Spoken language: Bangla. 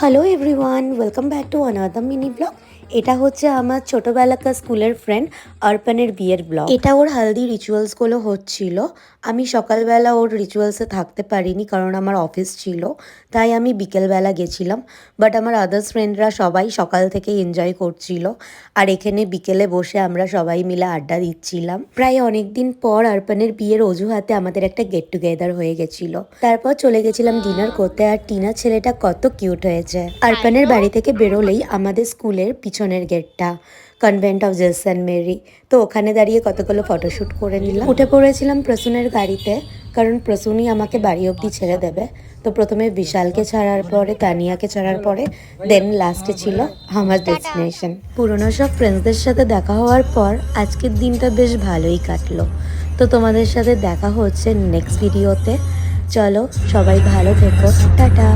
Hello everyone, welcome back to another mini blog. এটা হচ্ছে আমার ছোটোবেলাকার স্কুলের ফ্রেন্ড অর্পণের বিয়ের ব্লগ। এটা ওর হালদি রিচুয়ালসগুলো হচ্ছিল। আমি সকালবেলা ওর রিচুয়ালসে থাকতে পারিনি কারণ আমার অফিস ছিল, তাই আমি বিকেলবেলা গেছিলাম। বাট আমার আদার্স ফ্রেন্ডরা সবাই সকাল থেকে এনজয় করছিল, আর এখানে বিকেলে বসে আমরা সবাই মিলে আড্ডা দিচ্ছিলাম। প্রায় অনেক দিন পর অর্পণের বিয়ের অজুহাতে আমাদের একটা গেট টুগেদার হয়ে গেছিল। তারপর চলে গেছিলাম ডিনার করতে, আর টিনা ছেলেটা কত কিউট হয়েছে। অর্পণের বাড়ি থেকে বেরোলেই আমাদের স্কুলের পিছনের গেটটা, convent of Jesus and Mary, তো ওখানে দাঁড়িয়ে কতগুলো ফটোশ্যুট করে নিলাম। উঠে পড়েছিলাম প্রসূনের গাড়িতে, কারণ প্রসূনই আমাকে বাড়ি অবধি ছেড়ে দেবে। তো প্রথমে বিশালকে ছাড়ার পরে তানিয়াকে ছাড়ার পরে দেন লাস্টে ছিল আমার ডেস্টিনেশন। পুরোনো সব ফ্রেন্ডসদের সাথে দেখা হওয়ার পর আজকের দিনটা বেশ ভালোই কাটলো। তো তোমাদের সাথে দেখা হচ্ছে নেক্সট ভিডিওতে। চলো সবাই ভালো থেকো, টাটা।